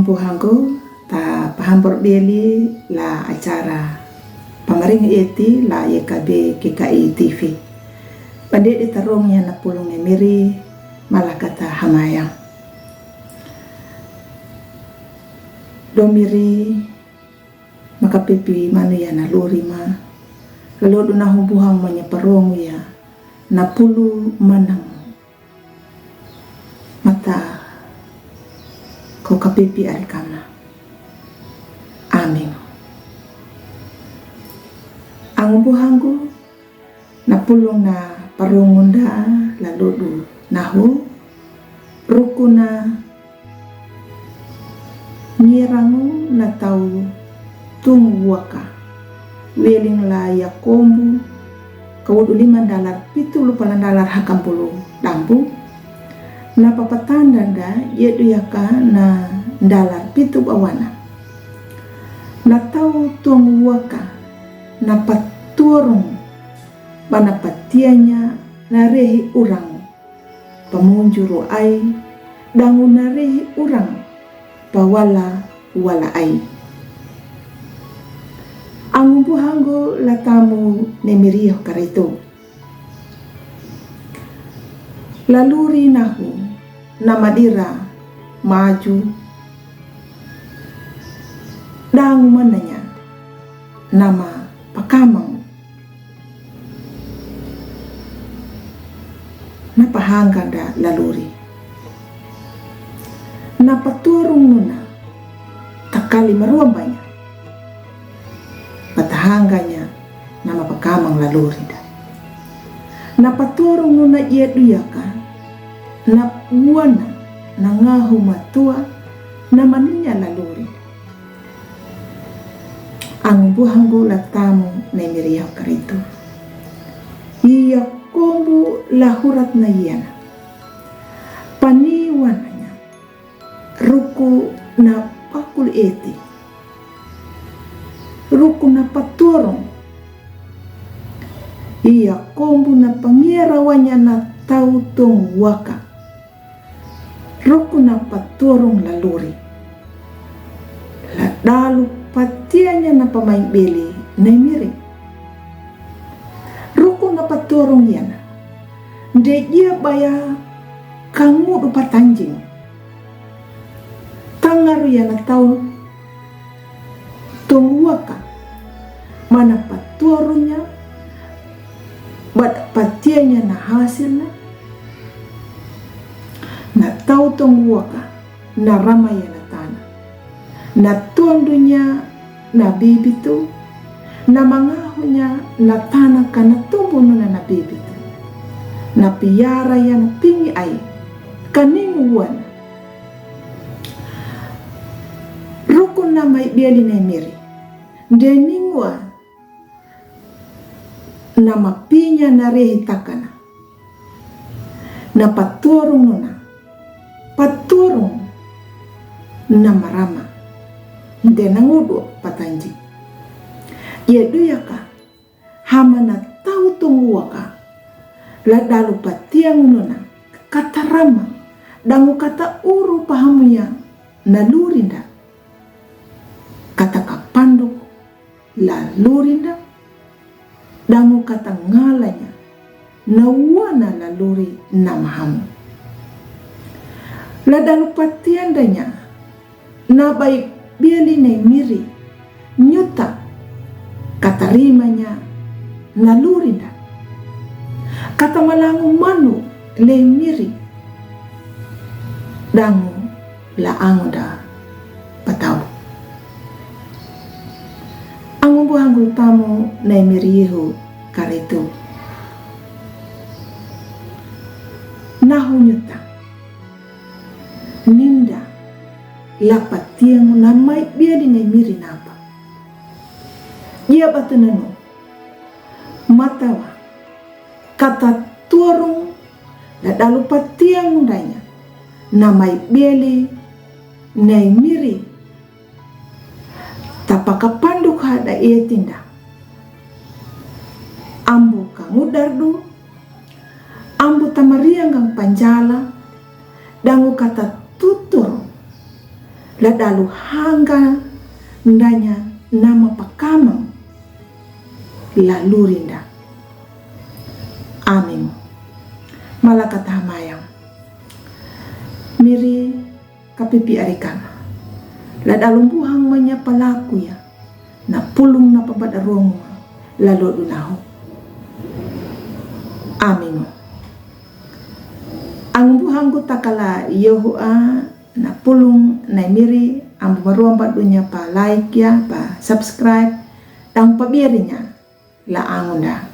Angumpuhanku ta pahambor beli la acara pamaring eti la YKB KKI TV. Pandai ditarungnya na pulung miri malah kata hamayang. Domiri makapipi manu ya na lori ma. Lalu na humbuhang manya parong ya na pulu manang mata ko kapipi ari kama. Amin. Ang buhanggo na pulong na parungunda laludu nahu ruku na nyirangu na tau tungwaka weling la yakombu kawudu $5 $70 hakampulu dampu na papatanda da yedu yaka na $7 awana na tau tuang waka na paturung bana patianya na rehi urang pamunjuru ai dangu na rehi urang pawala wala ai. Ang buhanggo latamu nemiriyo karito laluri nahu na madira maju dangu mananya nama pakamang napahanggan da laluri napaturung nuna takali maruambanya patahangganya nama pakamang laluri da napaturung nuna yeduyaka na uwana na ngahu matua na maninya laluri. Ang buhanggo latamu na miriyaw karito iya kombu lahurat na iyana paniwananya ruku na pakul eti ruku na paturong iya kombu na pangirawanya na tautong waka ruku na paturong laluri dalu patianya na pamain beli na miring ruku na paturong yana de dia baya kamu dupa tanjing tangaru yana tau tungwaka mana paturungnya bad patianya na hasilnya na tau tungwaka na ramaya na tanah na tuandunya na bibi tu na mangahunya na tanah kana tumbuh na bibi tu na piara yang pingi ai kaninguan rukun na mai biali na miri deningwa na mapinya na rehi takana na paturung nuna paturung na marama de nangudo patanji yedu yaka hama na tau tungwaka la dalu patiang nuna kata rama dangu kata uru pahamuya na lurinda kata kapanduk la lurinda dangu kata ngalanya na wana la luri na mahamu la dalu patiandanya na baik biali na miri nyuta katarimanya na lurinda kata malangu manu le miri dangu la angoda patau angu buhangul tamu na miri yehu karetu nahu nyuta ninda lapat tiang namai biali na miri napa ia batu nanu matawa kata turung la dalu patiang mundanya namai biali na miri tapaka panduk hada ia tinda ambu kangudardu ambu tamariang kang panjala dangu kata tutur dalu hangga ndanya nama pakamang lalurinda. Amin. Malakat hamayang miri kapipi arikama ladalumbuhang manya palaku ya na pulong na pabadarong lalo dunaho. Amin. Ang buhang ko takala yohua na pulong na miri ang bumaruang dunya pa like ya pa subscribe tang pabirin niya laangon na